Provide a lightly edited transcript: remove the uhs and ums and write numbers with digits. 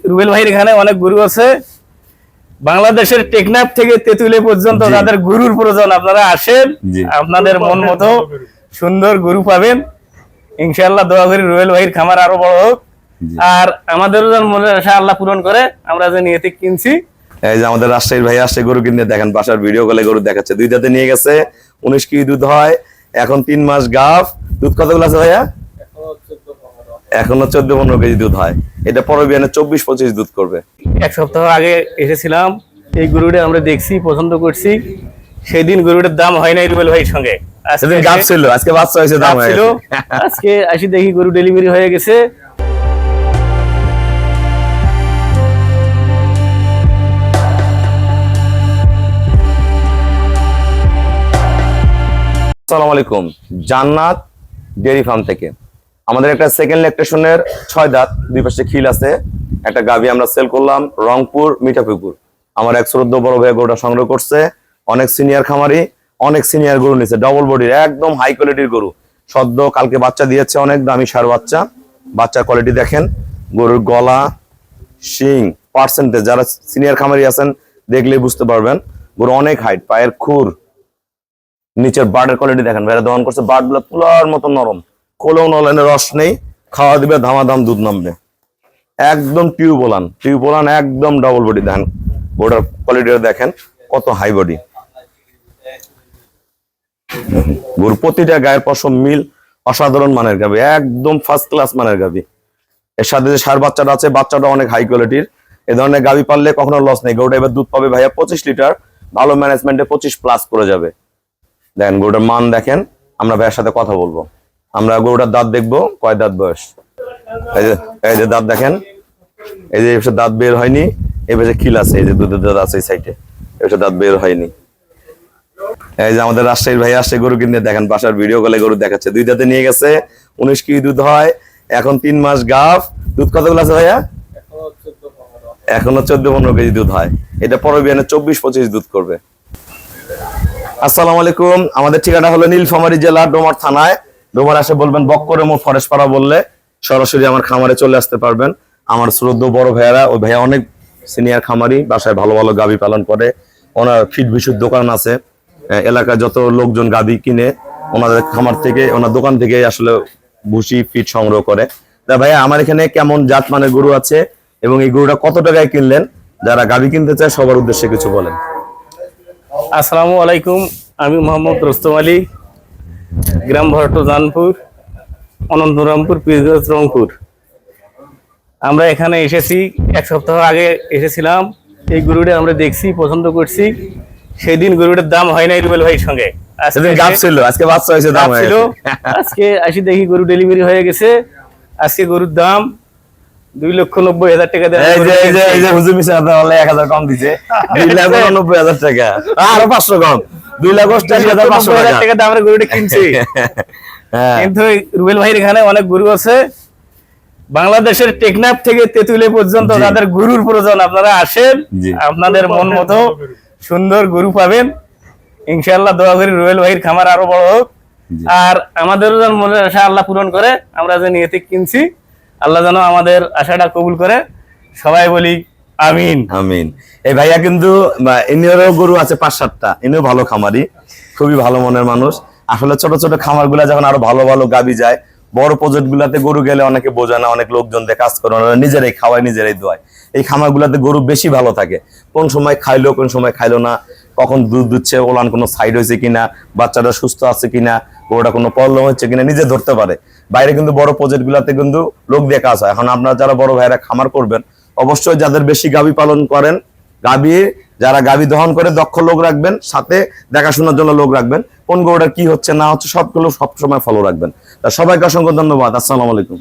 রুবেল ভাইয়ের এখানে অনেক গরু আছে। বাংলাদেশের টেকনাফ থেকে তেঁতুলিয়া পর্যন্ত যাদের গরুর প্রয়োজন আপনারা আসেন, আপনাদের মন মতো সুন্দর গরু পাবেন ইনশাআল্লাহ। দোয়া করি রুবেল ভাইয়ের খামার আরো বড় হোক, আর আমাদেরও যেন মনের আশা আল্লাহ পূরণ করে। আমরা যে নিয়তে কিনছি, এই যে আমাদের রাজশাহীর ভাই আসছে গরু কিনে, দেখেন বাসার ভিডিও কলে গরু দেখাচ্ছে। 2 দাঁতে নিয়ে গেছে, 19 কেজি দুধ হয়, এখন 3 মাস গাভ। দুধ কতগুলো আছে ভাইয়া? এখনো 14-15 কেজি দুধ হয়। এটা পরবিয়ানে 24-25 দুধ করবে। 1 সপ্তাহ আগে এসেছিলাম, এই গরুটা আমরা দেখছি, পছন্দ করছি। সেই দিন গরুটার দাম হয় নাই রুবেল ভাইয়ের সঙ্গে। সেদিন গাভ ছিল, আজকে বাচ্চা হয়েছে, দাম হয়ে গেছে। আজকে আসি দেখি গরু ডেলিভারি হয়ে গেছে। আসসালামু আলাইকুম, জান্নাত ডেয়ারি ফার্ম থেকে আমাদের একটা সেকেন্ড ল্যাকটেশনের 6 দাঁত, 2 পাশে খিল আছে একটা গাভী আমরা সেল করলাম রংপুর মিঠাপুকুর। আমার এক শ্রদ্ধ বড় ভাই গরুটা সংগ্রহ করছে, অনেক সিনিয়র খামারি, অনেক সিনিয়র গরু নিছে, ডবল বডির একদম হাই কোয়ালিটির গরু। সদ্য কালকে বাচ্চা দিয়েছে, অনেক দামি সার বাচ্চা। বাচ্চার কোয়ালিটি দেখেন, গরুর গলা, শিং, পার্সেন্টেজ, যারা সিনিয়র খামারি আছেন দেখলেই বুঝতে পারবেন। গরু অনেক হাইট, পায়ের খুর, নিচের বার্ডের কোয়ালিটি দেখেন। ভাইরা দহন করছে, বার্ড গুলো তুলার মতো নরম, কোলেও নলেন, রস নেই, খাওয়া দিবে ধামাধাম দুধ নামবে। একদম টিউবোলান একদম ডাবল বডি। দেখেন গরুটার কোয়ালিটিটা দেখেন, কত হাই বডি। গরু প্রতিটা গায়ের পশম মিল, অসাধারণ মানের গাভী, একদম ফার্স্ট ক্লাস মানের গাভী। এর সাথে যে সার বাচ্চাটা আছে, বাচ্চাটা অনেক হাই কোয়ালিটির। এ ধরনের গাভী পাললে কখনো লস নেই। গরুটা এবার দুধ পাবে ভাইয়া 25 লিটার, ভালো ম্যানেজমেন্টে 25+ করে যাবে। দেখেন গরুটার মান দেখেন। আমরা ভাইয়ের সাথে কথা বলবো। আমরা গরুটার দাঁত দেখবো, কয় দাঁত বয়স। এই যে দাঁত দেখেন, এই যে দাঁত বের হয়নি, এই পাশে খিল আছে, এই যে দুধের দাঁত আছে এই সাইডে, এই দাঁত বের হয়নি। এই যে আমাদের রাজশাহীর ভাই আসছে গরু কিনে, দেখেন বাসার ভিডিও কলে গরু দেখাচ্ছে। 2 দাঁতে নিয়ে গেছে, 19 কেজি দুধ হয়, এখন 3 মাস গাভ। দুধ কতগুলো আছে ভাইয়া? এখনো 14-15 কেজি দুধ হয়। এটা পরবিয়ানে 24-25 দুধ করবে। আসসালামু আলাইকুম, আমাদের ঠিকানা হলো নীলফামারী জেলা ডোমার থানায়। ডোমার আসে বলবেন বক্করে মো ফরেস্ট পাড়া, বললে সরাসরি আমার খামারে চলে আসতে পারবেন। আমার শ্রদ্ধ বড় ভাইয়ারা, ওই ভাইয়া অনেক সিনিয়র খামারি, বাসায় ভালো ভালো গাভী পালন করে। ওনার ফিড বিশুর দোকান আছে, এলাকায় যত লোকজন গাভী কিনে ওনাদের খামার থেকে, ওনার দোকান থেকে আসলে ভুসি ফিড সংগ্রহ করে। তা ভাইয়া আমার এখানে কেমন জাত মানের গরু আছে এবং এই গরুটা কত টাকায় কিনলেন, যারা গাভী কিনতে চায় সবার উদ্দেশ্যে কিছু বলেন। আসসালামু আলাইকুম, আমি মোহাম্মদ রুস্তম আলী, গ্রাম ভরট জানপুর, অনন্তরামপুর, পীরগঞ্জ, রংপুর। আমরা এখানে এসেছি, 1 সপ্তাহ আগে এসেছিলাম। এই গরুটা আমরা দেখছি, পছন্দ করছি। সেই দিন গরুটার দাম হয় নাই রুবেল ভাইয়ের সঙ্গে। সেদিন গাভ ছিল, আজকে বাচ্চা হয়েছে, দাম হয়ে গেছে। আজকে আসি দেখি গরু ডেলিভারি হয়ে গেছে। আজকে গরুর দাম 2,90,000 টাকা দেয়। এই যে হুজুর মিশা আপনার 1,000 কম দিছে, 2,90,000 টাকা, আরো 500 কম, 2,80,500 টাকা দাম আমরা গরুটা কিনছি। কিন্তু রুবেল ভাইয়ের এখানে অনেক গরু আছে। বাংলাদেশের টেকনাফ থেকে তেঁতুলিয়া পর্যন্ত যাদের গরুর প্রয়োজন আপনারা আসেন, আপনাদের মন মতো সুন্দর গরু পাবেন ইনশাআল্লাহ। দোয়া করি রুবেল ভাইয়ের খামার আরো বড় হোক, আর আমাদেরও যেন মনের আশা আল্লাহ পূরণ করে। আমরা যে নিয়তে কিনছি, আল্লাহ যেন আমাদের আশাটা কবুল করে। সবাই বলি আমিন আমিন। এই ভাইয়া কিন্তু ইনিরও গরু আছে 5-7টা, ইনিও ভালো খামারি, খুবই ভালো মনের মানুষ। আসলে ছোট ছোট খামার গুলা যখন আরো ভালো ভালো গাবি যায়, বড় প্রজেক্ট গুলাতে গরু গেলে অনেকে বোঝায় না, অনেক লোকজন দিয়ে কাজ করে, নিজেরাই খাওয়ায় নিজেরাই দোয়ায়। এই খামার গুলাতে গরু বেশি ভালো থাকে, কোন সময় খাইলো কোন সময় খাইলো না, কখন দুধ দিচ্ছে, ওলান কোনো সাইড হয়েছে কিনা, বাচ্চাটা সুস্থ আছে কিনা, গরুটা কোনো প্রবলেম হচ্ছে কিনা নিজে ধরতে পারে। বাইরে কিন্তু বড় প্রজেক্ট গুলাতে কিন্তু লোক দিয়ে কাজ হয়। এখন আপনারা যারা বড় ভাইরা খামার করবেন, অবশ্যই যাদের বেশি গাভী পালন করেন, যারা গাভী দহন করে দক্ষ লোক রাখবেন, সাথে দেখাশোনার জন্য লোক রাখবেন, কোন গরুটা কি হচ্ছে না হচ্ছে সবগুলো সবসময় ফলো রাখবেন। তা সবাইকে অসংখ্য ধন্যবাদ। আসসালামু আলাইকুম।